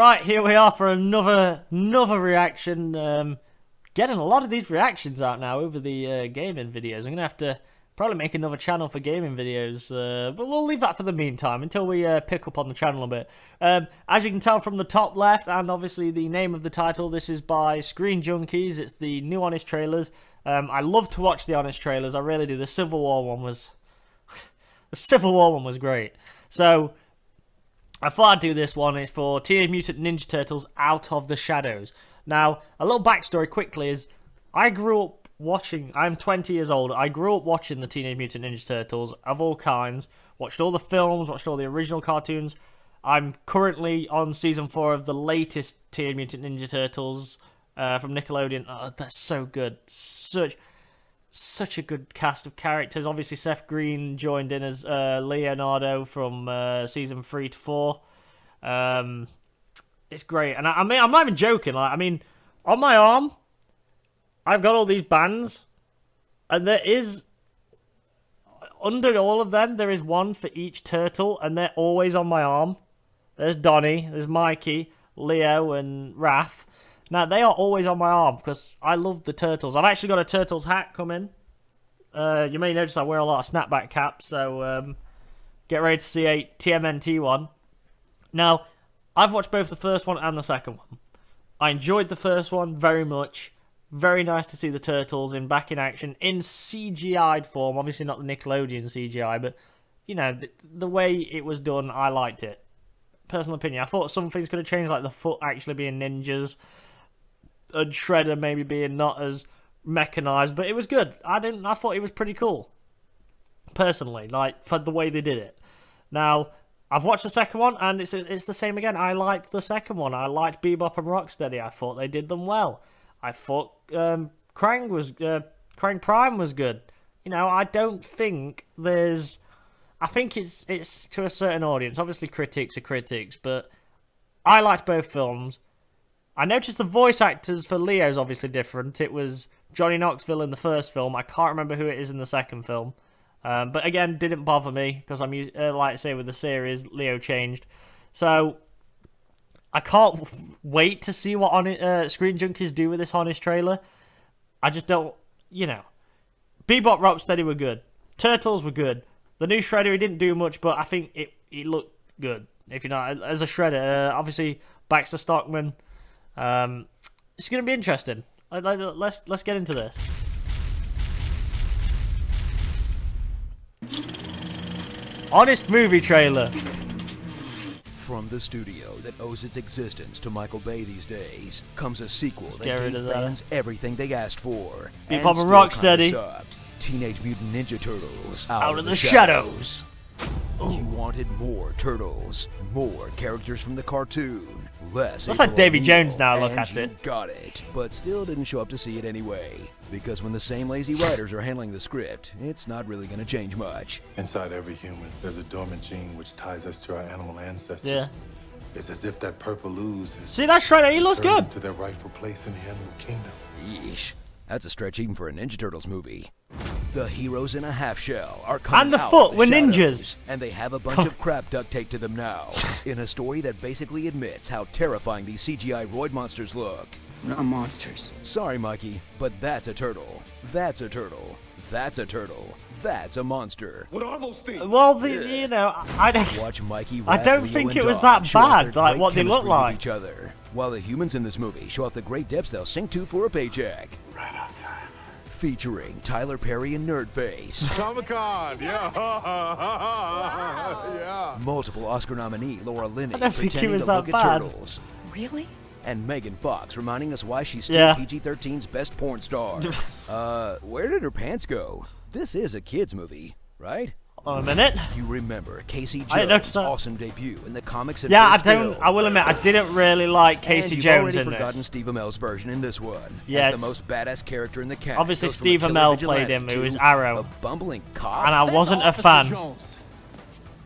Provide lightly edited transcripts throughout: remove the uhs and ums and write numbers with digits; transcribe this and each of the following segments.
Right, here we are for another reaction. Getting a lot of these reactions out now over the gaming videos. I'm going to have to probably make another channel for gaming videos, but we'll leave that for the meantime until we pick up on the channel a bit. As you can tell from the top left, and obviously the name of the title, this is by Screen Junkies. It's the new Honest trailers. I love to watch the Honest trailers, I really do. The Civil War one was... the Civil War one was great. So, I thought I'd do this one. It's for Teenage Mutant Ninja Turtles Out of the Shadows. Now, a little backstory quickly is, I grew up watching, I'm 20 years old, I grew up watching the Teenage Mutant Ninja Turtles of all kinds, watched all the films, watched all the original cartoons. I'm currently on season 4 of the latest Teenage Mutant Ninja Turtles from Nickelodeon. Oh, that's so good. Such a good cast of characters. Obviously, Seth Green joined in as Leonardo from season 3 to 4. It's great, and I mean, I'm not even joking. Like, I mean, on my arm, I've got all these bands, and there is, under all of them, there is one for each turtle, and they're always on my arm. There's Donnie, there's Mikey, Leo, and Raph. Now, they are always on my arm, because I love the Turtles. I've actually got a Turtles hat coming. You may notice I wear a lot of snapback caps, so get ready to see a TMNT one. Now, I've watched both the first one and the second one. I enjoyed the first one very much. Very nice to see the Turtles back in action, in CGI'd form. Obviously not the Nickelodeon CGI, but, you know, the way it was done, I liked it. Personal opinion. I thought some things could have changed, like the foot actually being ninjas, and Shredder maybe being not as mechanized, but it was good. I thought it was pretty cool, personally, like, for the way they did it. Now, I've watched the second one, and it's the same again. I liked the second one. I liked Bebop and Rocksteady. I thought they did them well. I thought Krang Prime was good. You know, I don't think there's... I think it's to a certain audience. Obviously, critics are critics, but I liked both films. I noticed the voice actors for Leo's obviously different. It was Johnny Knoxville in the first film. I can't remember who it is in the second film. But again, didn't bother me, because I'm, like I say, with the series, Leo changed. So, I can't wait to see what Screen Junkies do with this Honest trailer. I just don't, you know. Bebop, Rocksteady were good. Turtles were good. The new Shredder, he didn't do much, but I think it looked good. If you know, as a Shredder, obviously Baxter Stockman. It's going to be interesting. Let's get into this. Honest movie trailer. From the studio that owes its existence to Michael Bay these days comes a sequel that gave fans everything they asked for. Bebop and Rocksteady. Teenage Mutant Ninja Turtles Out of the Shadows. You wanted more Turtles, more characters from the cartoon, less. Looks like Davy Jones now. Look at it. Got it, but still didn't show up to see it anyway. Because when the same lazy writers are handling the script, it's not really going to change much. Inside every human, there's a dormant gene which ties us to our animal ancestors. Yeah. It's as if that purple ooze has see that Shredder? He looks good. to their rightful place in the animal kingdom. Yeesh. That's a stretch even for a Ninja Turtles movie. The heroes in a half shell are coming and the out foot of the were shadows, ninjas, and they have a bunch of crap duct taped to them now. In a story that basically admits how terrifying these CGI roid monsters look. Not monsters. Sorry, Mikey, but that's a turtle. That's a turtle. That's a turtle. That's a monster. What are those things? Well, you know, I don't. Watch Mikey. I don't think it was that bad. Like what they look like. Each other, while the humans in this movie show off the great depths they'll sink to for a paycheck. Right on time. Featuring Tyler Perry and Nerdface. Comic-Con, yeah. Yeah. Multiple Oscar nominee Laura Linney I don't think he pretending was to that look bad. at turtles. Really? And Megan Fox reminding us why she's still PG-13's best porn star. Where did her pants go? This is a kids movie, right? Hold on a minute. You remember Casey Jones' awesome debut in the comics. Yeah, I will admit, I didn't really like Casey Jones in this. You've already forgotten Steve Amell's version in this one. Yes. As the most badass character in the cast. Obviously, Steve Amell played him, who was Arrow. A bumbling cop. And I wasn't a fan. Jones.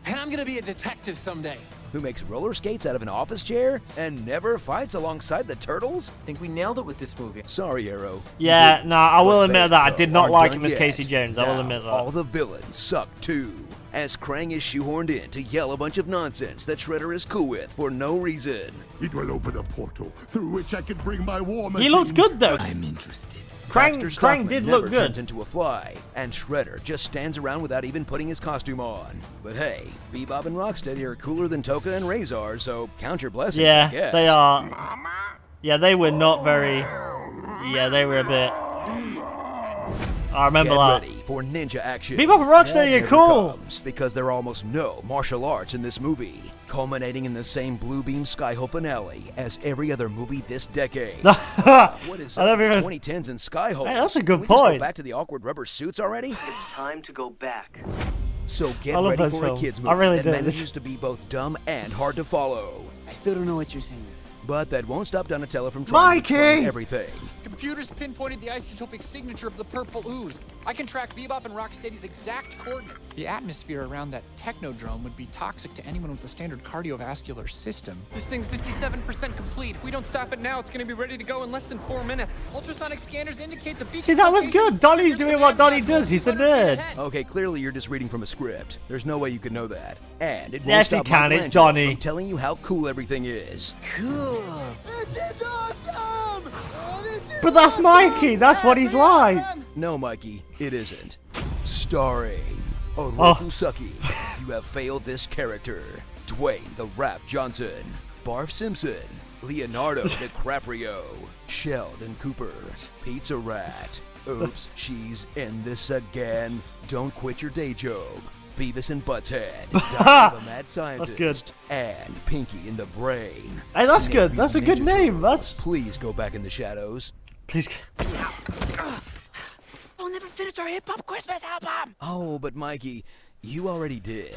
And I'm gonna be a detective someday. who makes roller skates out of an office chair and never fights alongside the turtles? I think we nailed it with this movie. Sorry, Arrow. Yeah, no, I will But admit they that. I did not aren't like done him as yet. Casey Jones. I will Now, admit that. all the villains suck too, as Krang is shoehorned in to yell a bunch of nonsense that Shredder is cool with for no reason. It will open a portal through which I can bring my war machine. He looked good, though. I'm interested. Baxter Krang Stockman did never look good. turns into a fly, and Shredder just stands around without even putting his costume on. But hey, Bebop and Rocksteady are cooler than Toka and Razor, so count your blessings, I Yeah, guess. they are. Yeah, they were not very... Yeah, they were a bit... I remember Get that. ready for ninja action. Bebop and Rocksteady That are never cool. comes, because there are almost no martial arts in this movie, culminating in the same Blue Beam Skyhole finale as every other movie this decade. What is I up never with even- 2010s and Skyholes? Hey, that's a good Can we just point. go back to the awkward rubber suits already? It's time to go back. So get I love ready those for films. a kids I movie really that do. manages to be both dumb and hard to follow. I still don't know what you're saying. But that won't stop Donatello from trying to explain Mikey! everything. Computers pinpointed the isotopic signature of the purple ooze. I can track Bebop and Rocksteady's exact coordinates. The atmosphere around that technodrome would be toxic to anyone with a standard cardiovascular system. This thing's 57% complete. If we don't stop it now, it's going to be ready to go in less than 4 minutes. Ultrasonic scanners indicate the beacon. See, that was good. Donnie's doing what Donnie does. He's the nerd. Okay, clearly you're just reading from a script. There's no way you can know that. And it won't Yes, you stop can. It's Michelangelo Donnie. from telling you how cool everything is. Cool. This is awesome. Oh, this is But that's Mikey. That's what he's like. No, Mikey, it isn't. Starring Oh. Orokusuki, you have failed this character. Dwayne the Raph Johnson, Barf Simpson, Leonardo DiCaprio, Sheldon Cooper, Pizza Rat, Oops, she's in this again. Don't quit your day job. Beavis and Butthead, Dr. the Mad Scientist, good. and Pinky in the Brain. Hey, that's Teenage good. That's a Mutant good Ninja name. Turtles. That's- Please go back in the shadows. Please. We'll never finish our hip hop Christmas album. Oh, but Mikey, you already did.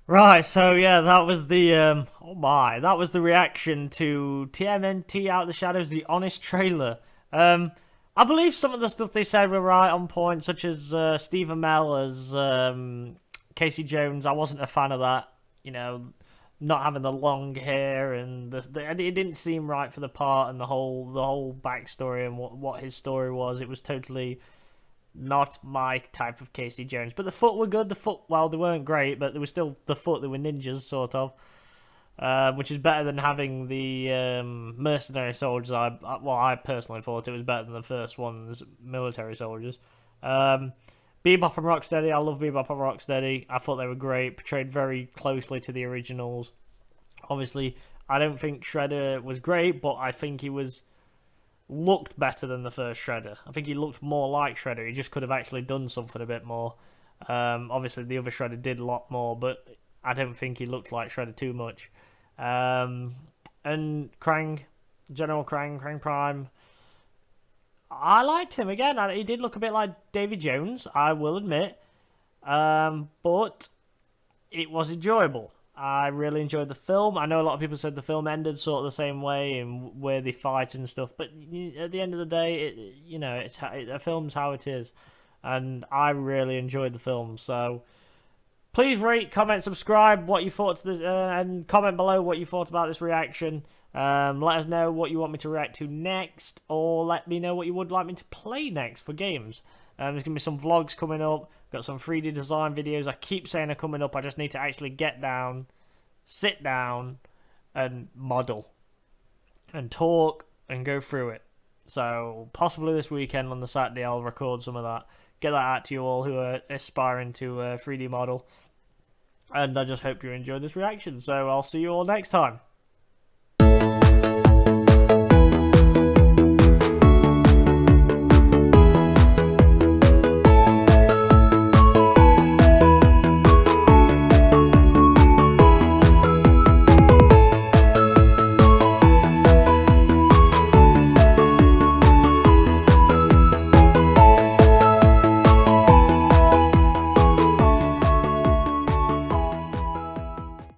Right, so yeah, that was the that was the reaction to TMNT Out of the Shadows, the honest trailer. I believe some of the stuff they said were right on point, such as Stephen Amell as Casey Jones. I wasn't a fan of that, you know, not having the long hair, and it didn't seem right for the part, and the whole backstory and what his story was. It was totally not my type of Casey Jones. But the Foot were good. The Foot, well, they weren't great, but they were still the Foot. They were ninjas, sort of. Which is better than having the mercenary soldiers. I personally thought it was better than the first one's military soldiers. Bebop and Rocksteady, I love Bebop and Rocksteady. I thought they were great, portrayed very closely to the originals. Obviously, I don't think Shredder was great, but I think he looked better than the first Shredder. I think he looked more like Shredder. He just could have actually done something a bit more. Obviously, the other Shredder did a lot more, but I don't think he looked like Shredder too much. And Krang, General Krang Prime, I liked him again. He did look a bit like Davy Jones, I will admit. But it was enjoyable. I really enjoyed the film. I know a lot of people said the film ended sort of the same way and where they fight and stuff, but at the end of the day, a film's how it is. And I really enjoyed the film, so please rate, comment, subscribe what you thought to this, and comment below what you thought about this reaction. Let us know what you want me to react to next, or let me know what you would like me to play next for games. There's going to be some vlogs coming up. Got some 3D design videos. I keep saying are coming up. I just need to actually get down, sit down, and model, and talk, and go through it. So possibly this weekend on the Saturday I'll record some of that. Get that out to you all who are aspiring to 3D model. And I just hope you enjoyed this reaction. So I'll see you all next time.